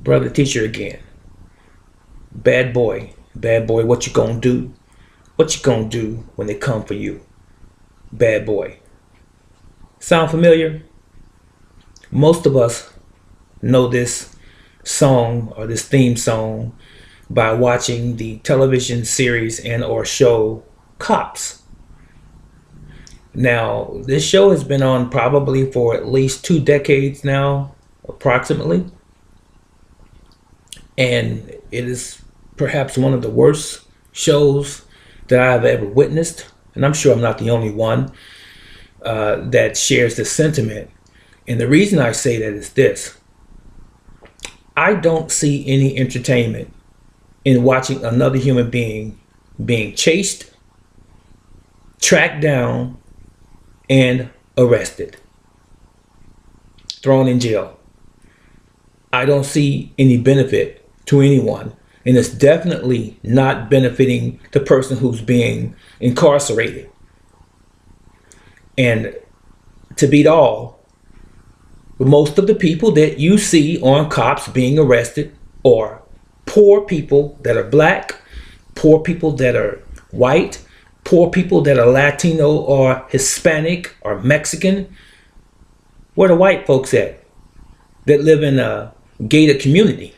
Brother teacher again. Bad boy, what you gonna do? What you gonna do when they come for you? Bad boy. Sound familiar? Most of us know this song or this theme song by watching the television series and or show Cops. Now, this show has been on probably for at least 2 decades now, approximately. And it is perhaps one of the worst shows that I've ever witnessed. And I'm sure I'm not the only one that shares this sentiment. And the reason I say that is this. I don't see any entertainment in watching another human being being chased, tracked down, and arrested, thrown in jail. I don't see any benefit to anyone, and it's definitely not benefiting the person who's being incarcerated. And to beat all, most of the people that you see on Cops being arrested are poor people that are black, poor people that are white, poor people that are Latino or Hispanic or Mexican. Where the white folks at that live in a gated community?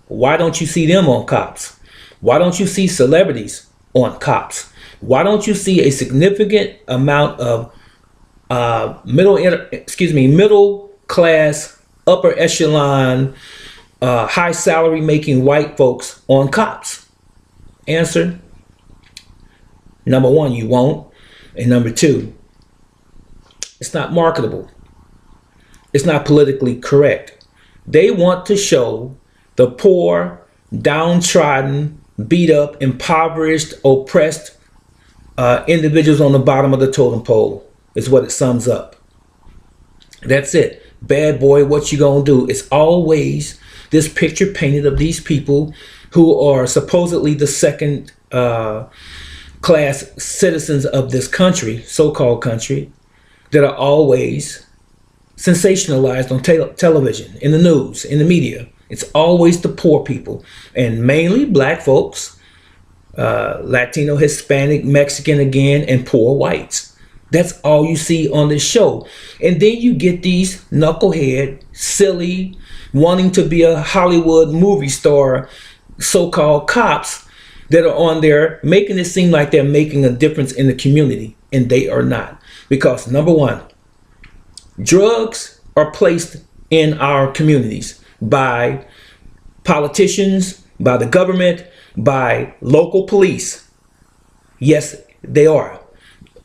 Why don't you see them on Cops? Why don't you see celebrities on Cops? Why don't you see a significant amount of middle class, upper echelon, high salary making white folks on Cops? Answer: number one, you won't. And number two, it's not marketable. It's not politically correct. They want to show the poor, downtrodden, beat up, impoverished, oppressed individuals on the bottom of the totem pole, is what it sums up. That's it. Bad boy, what you gonna do? It's always this picture painted of these people who are supposedly the second class citizens of this country, so-called country, that are always sensationalized on television, in the news, in the media. It's always the poor people, and mainly black folks, Latino, Hispanic, Mexican again, and poor whites. That's all you see on this show. And then you get these knucklehead, silly, wanting to be a Hollywood movie star, so-called cops that are on there making it seem like they're making a difference in the community, and they are not. Because number one, drugs are placed in our communities by politicians, by the government, by local police. Yes, they are.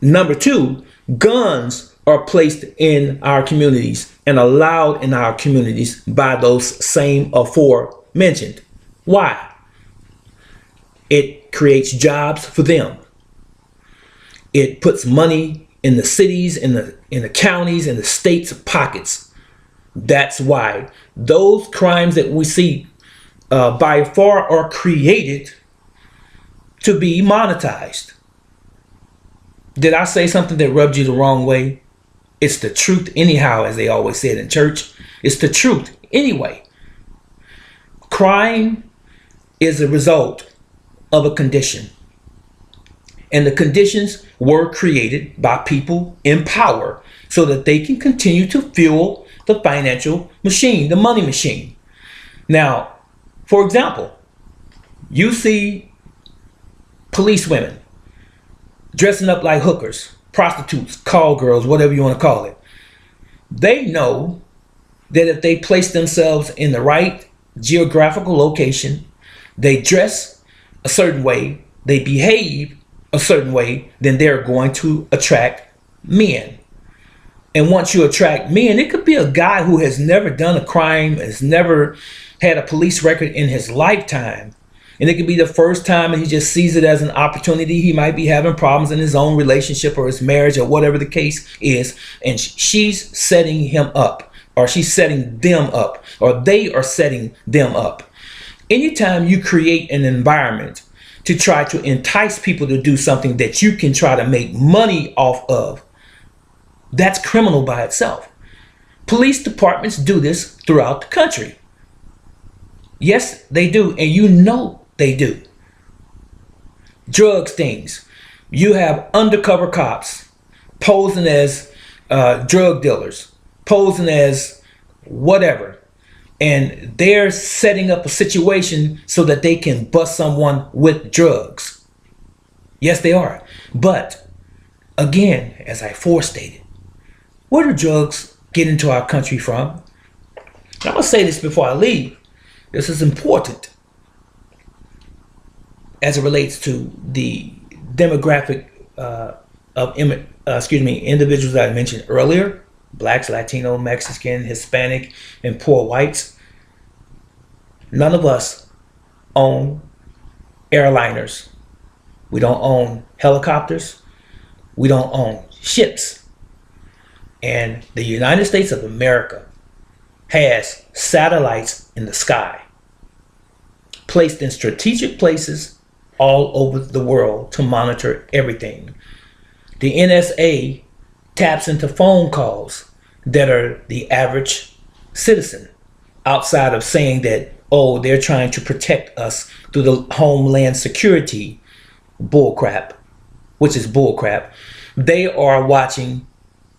Number two, guns are placed in our communities and allowed in our communities by those same aforementioned. Why? It creates jobs for them. It puts money in the cities, in the counties, in the states' pockets. That's why those crimes that we see by far are created to be monetized. Did I say something that rubbed you the wrong way? It's the truth anyhow, as they always said in church. It's the truth anyway. Crime is a result of a condition. And the conditions were created by people in power so that they can continue to fuel the financial machine, the money machine. Now, for example, you see police women dressing up like hookers, prostitutes, call girls, whatever you want to call it. They know that if they place themselves in the right geographical location, they dress a certain way, they behave a certain way, then they're going to attract men. And once you attract men, it could be a guy who has never done a crime, has never had a police record in his lifetime. And it could be the first time and he just sees it as an opportunity. He might be having problems in his own relationship or his marriage or whatever the case is. And she's setting him up, or she's setting them up, or they are setting them up. Anytime you create an environment to try to entice people to do something that you can try to make money off of, that's criminal by itself. Police departments do this throughout the country. Yes, they do. And you know they do. Drug things. You have undercover cops posing as drug dealers, posing as whatever. And they're setting up a situation so that they can bust someone with drugs. Yes, they are. But again, as I forestated, where do drugs get into our country from? I'm going to say this before I leave. This is important as it relates to the demographic of individuals that I mentioned earlier: blacks, Latino, Mexican, Hispanic, and poor whites. None of us own airliners. We don't own helicopters. We don't own ships. And the United States of America has satellites in the sky, placed in strategic places all over the world to monitor everything. The NSA taps into phone calls that are the average citizen, outside of saying that, oh, they're trying to protect us through the Homeland Security bullcrap, which is bullcrap. They are watching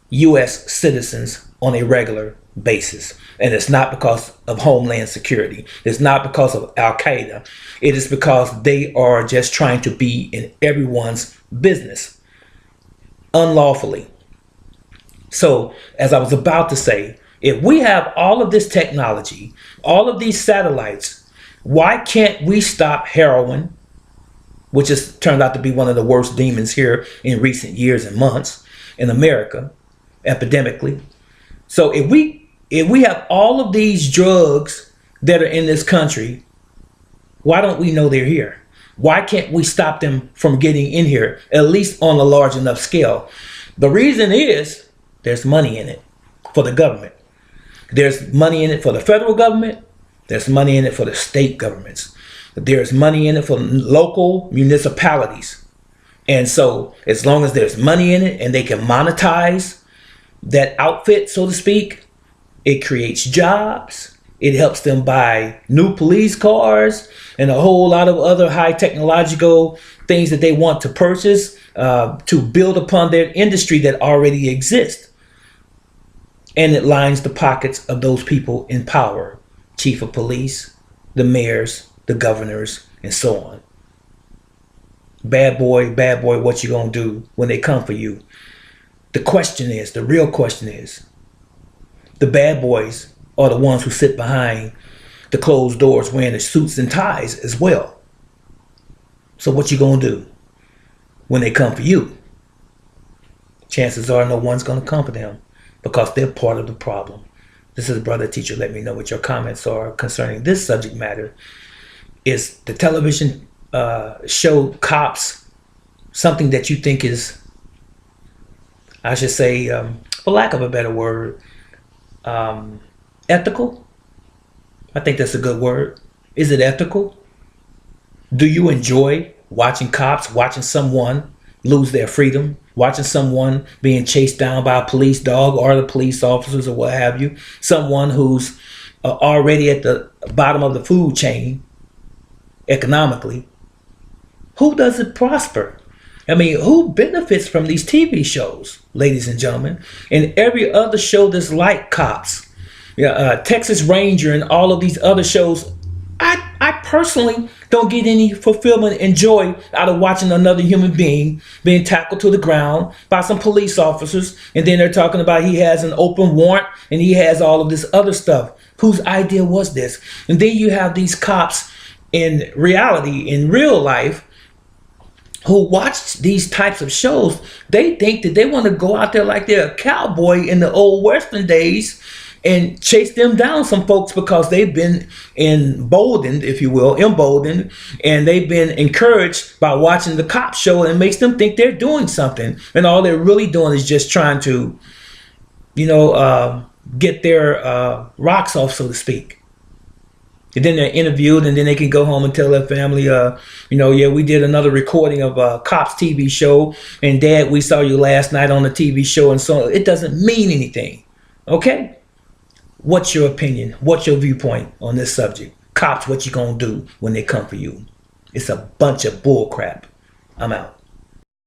U.S. citizens on a regular basis. And it's not because of Homeland Security. It's not because of Al Qaeda. It is because they are just trying to be in everyone's business unlawfully. So, as I was about to say, if we have all of this technology, all of these satellites, why can't we stop heroin, which has turned out to be one of the worst demons here in recent years and months in America, epidemically? So if we have all of these drugs that are in this country, why don't we know they're here? Why can't we stop them from getting in here, at least on a large enough scale? The reason is there's money in it for the government. There's money in it for the federal government. There's money in it for the state governments. There's money in it for local municipalities. And so as long as there's money in it and they can monetize that outfit, so to speak, it creates jobs. It helps them buy new police cars and a whole lot of other high technological things that they want to purchase to build upon their industry that already exists. And it lines the pockets of those people in power: chief of police, the mayors, the governors, and so on. Bad boy, what you gonna do when they come for you? The real question is, the bad boys are the ones who sit behind the closed doors wearing the suits and ties as well. So what you gonna do when they come for you? Chances are no one's gonna come for them, because they're part of the problem. This is Brother Teacher. Let me know what your comments are concerning this subject matter. Is the television show Cops something that you think is, I should say, for lack of a better word, ethical? I think that's a good word. Is it ethical? Do you enjoy watching cops, watching someone lose their freedom, watching someone being chased down by a police dog or the police officers or what have you, someone who's already at the bottom of the food chain economically? Who does it prosper? I mean, who benefits from these TV shows, ladies and gentlemen, and every other show that's like Cops, Texas Ranger, and all of these other shows? I personally don't get any fulfillment and joy out of watching another human being being tackled to the ground by some police officers, and then they're talking about he has an open warrant and he has all of this other stuff. Whose idea was this? And then you have these cops in reality, in real life, who watch these types of shows. They think that they want to go out there like they're a cowboy in the old Western days and chase them down, some folks, because they've been emboldened, if you will, and they've been encouraged by watching the cop show, and it makes them think they're doing something. And all they're really doing is just trying to, get their rocks off, so to speak. And then they're interviewed, and then they can go home and tell their family, we did another recording of a Cops TV show, and Dad, we saw you last night on the TV show, and so it doesn't mean anything. Okay? What's your opinion? What's your viewpoint on this subject? Cops, what you gonna do when they come for you? It's a bunch of bull crap. I'm out.